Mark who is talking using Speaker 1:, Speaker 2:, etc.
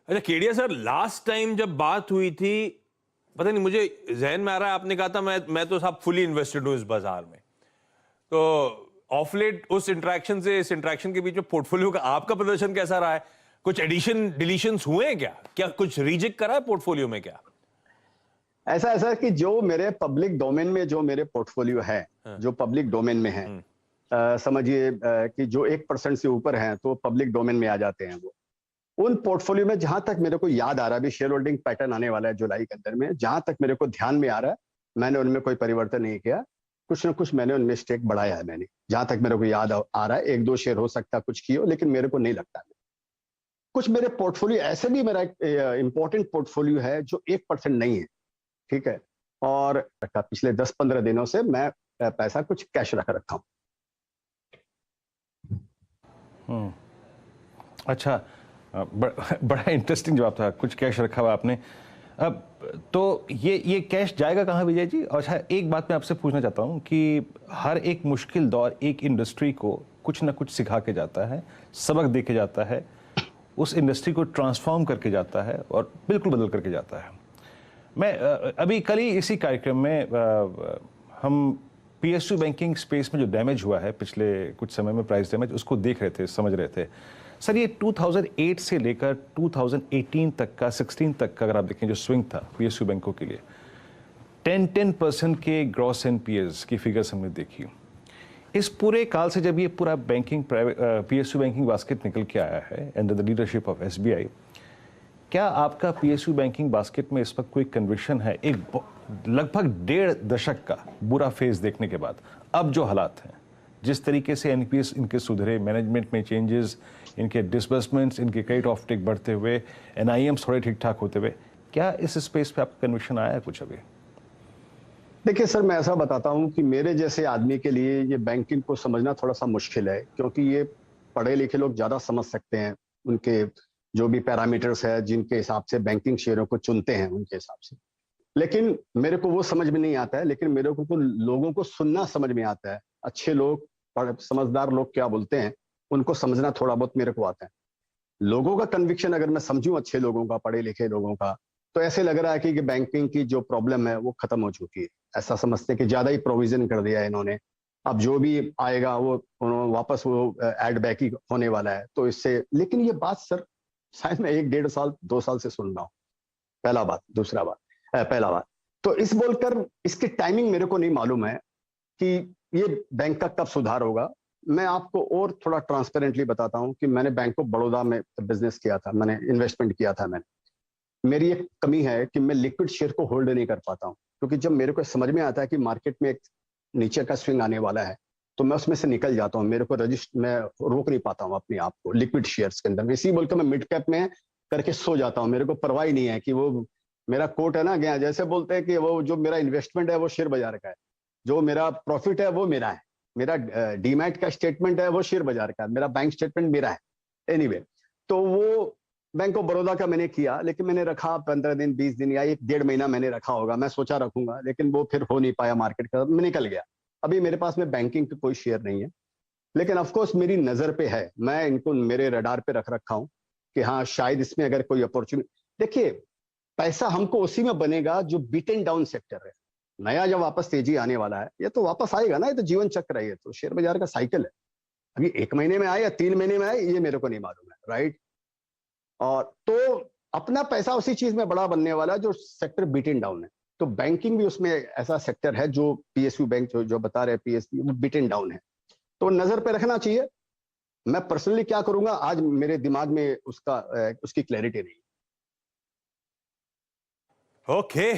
Speaker 1: अच्छा Kedia sir, last time जब बात हुई थी, पता नहीं मुझे जहन में आ रहा है, आपने कहा था मैं तो साहब फुली इन्वेस्टेड हूं इस बाजार में। तो ऑफ लेट उस इंटरेक्शन से इस इंटरेक्शन के बीच में पोर्टफोलियो का आपका प्रदर्शन कैसा रहा है? कुछ एडिशन डिलीशंस हुए हैं क्या? क्या कुछ रीजेक्ट करा है पोर्टफोलियो में क्या?
Speaker 2: ऐसा ऐसा कि जो मेरे पब्लिक डोमेन में जो मेरे पोर्टफोलियो है,
Speaker 1: हाँ।
Speaker 2: जो पब्लिक डोमेन में है, समझिए कि जो 1% से ऊपर हैं तो पब्लिक डोमेन में आ जाते हैं वो। उन पोर्टफोलियो में जहां तक मेरे को याद आ रहा है, अभी शेयर होल्डिंग पैटर्न आने वाला है जुलाई के अंदर में, जहां तक मेरे को ध्यान में आ रहा है, मैंने उनमें कोई परिवर्तन नहीं किया। कुछ ना कुछ मैंने उनमें स्टेक बढ़ाया है मैंने, जहां तक मेरे को याद आ रहा है। 1-2 शेयर हो सकता है कुछ किए हो, लेकिन मेरे को नहीं लगता। कुछ मेरे पोर्टफोलियो ऐसे भी, मेरा एक इंपॉर्टेंट पोर्टफोलियो है जो 1% नहीं है, ठीक है। और पिछले 10-15 दिनों से मैं पैसा कुछ कैश रख रखा हूँ।
Speaker 3: अच्छा, बड़ा इंटरेस्टिंग जवाब था, कुछ कैश रखा हुआ आपने। अब तो ये कैश जाएगा कहाँ विजय जी? और अच्छा, एक बात मैं आपसे पूछना चाहता हूँ कि हर एक मुश्किल दौर एक इंडस्ट्री को कुछ ना कुछ सिखा के जाता है, सबक दे के जाता है, उस इंडस्ट्री को ट्रांसफॉर्म करके जाता है और बिल्कुल बदल करके जाता है। मैं अभी कल ही इसी कार्यक्रम में हम पीएसयू बैंकिंग स्पेस में जो डैमेज हुआ है पिछले कुछ समय में, प्राइस डैमेज, उसको देख रहे थे, समझ रहे थे। सर, ये 2008 से लेकर 2018 तक का, 16 तक का अगर आप देखें जो स्विंग था पीएसयू बैंकों के लिए, 10% के ग्रॉस एनपीएस की फिगर्स हमने देखी। इस पूरे काल से जब ये पूरा बैंकिंग पीएसयू बैंकिंग बास्केट निकल के आया है under the leadership of SBI, क्या आपका पीएसयू बैंकिंग बास्केट में इस वक्त कोई कन्विक्शन है, एक लगभग 1.5 दशक का बुरा फेज देखने के बाद, अब जो हालात हैं, जिस तरीके से एनपीएस इनके सुधरे, मैनेजमेंट में चेंजेस, इनके डिसबर्समेंट्स, इनके क्रेडिट ऑफटेक बढ़ते हुए, एनआईएम्स थोड़े ठीक ठाक होते हुए, क्या इस स्पेस पे आपका कन्विक्शन आया है कुछ अभी?
Speaker 2: देखिए सर, मैं ऐसा बताता हूँ कि मेरे जैसे आदमी के लिए ये बैंकिंग को समझना थोड़ा सा मुश्किल है, क्योंकि ये पढ़े लिखे लोग ज्यादा समझ सकते हैं। उनके जो भी पैरामीटर्स है, जिनके हिसाब से बैंकिंग शेयरों को चुनते हैं, उनके हिसाब से। लेकिन मेरे को वो समझ में नहीं आता है, लेकिन मेरे को लोगों को सुनना समझ में आता है। अच्छे लोग, समझदार लोग क्या बोलते हैं, उनको समझना थोड़ा बहुत मेरे को आता है। लोगों का कन्विक्शन अगर मैं समझूं, अच्छे लोगों का, पढ़े लिखे लोगों का, तो ऐसे लग रहा है कि बैंकिंग की जो प्रॉब्लम है वो खत्म हो चुकी है। ऐसा समझते हैं कि ज्यादा ही प्रोविजन कर दिया है इन्होंने, अब जो भी आएगा वो वापस वो एड बैक ही होने वाला है, तो इससे। लेकिन ये बात सर शायद मैं 1-1.5 साल 2 साल से सुन रहा हूँ। पहला बात। दूसरा बात, पहला बात तो इस बोलकर इसकी टाइमिंग मेरे को नहीं मालूम है कि ये बैंक का कब सुधार होगा। मैं आपको और थोड़ा ट्रांसपेरेंटली बताता हूं कि मैंने बैंक ऑफ बड़ौदा में बिजनेस किया था, मैंने इन्वेस्टमेंट किया था। मेरी एक कमी है कि मैं लिक्विड शेयर को होल्ड नहीं कर पाता हूं, क्योंकि जब मेरे को समझ में आता है कि मार्केट में एक नीचे का स्विंग आने वाला है, तो मैं उसमें से निकल जाता हूं। मेरे को मैं रोक नहीं पाता हूं अपने आप को लिक्विड शेयर्स के अंदर। इसी बोलकर मैं मिड कैप में करके सो जाता हूं। मेरे को परवाह ही नहीं है कि वो मेरा कोट है ना, गया जैसे बोलते हैं कि वो जो मेरा इन्वेस्टमेंट है वो शेयर बाजार का है, जो मेरा प्रॉफिट है वो मेरा है, मेरा डीमैट का स्टेटमेंट है वो शेयर बाजार का है, मेरा बैंक स्टेटमेंट मेरा है। एनीवे, तो वो बैंक ऑफ बड़ौदा का मैंने किया, लेकिन मैंने रखा 15 दिन, 20 दिन या 1-1.5 महीना मैंने रखा होगा। मैं सोचा रखूंगा, लेकिन वो फिर हो नहीं पाया, मार्केट का मैं निकल गया। अभी मेरे पास में बैंकिंग का कोई शेयर नहीं है, लेकिन ऑफकोर्स मेरी नजर पे है। मैं इनको मेरे रडार पे रख रखा हूं कि हाँ, शायद इसमें अगर कोई अपॉर्चुनिटी। देखिए, पैसा हमको उसी में बनेगा जो बीटन डाउन सेक्टर है। नया जब वापस तेजी आने वाला है, ये तो वापस आएगा ना, ये तो जीवन चक्र है, ये तो शेयर बाजार का साइकिल है। अभी 1 महीने में आए या 3 महीने में आए, ये मेरे को नहीं मालूम है, राइट। और तो अपना पैसा उसी चीज में बड़ा बनने वाला है जो सेक्टर बीटन डाउन है। तो बैंकिंग भी उसमें ऐसा सेक्टर है जो पीएसयू बैंक जो बता रहे हैं, पीएसयू वो बीटन डाउन है, तो नजर पे रखना चाहिए। मैं पर्सनली क्या करूंगा, आज मेरे दिमाग में उसकी क्लैरिटी नहीं है।
Speaker 1: ओके।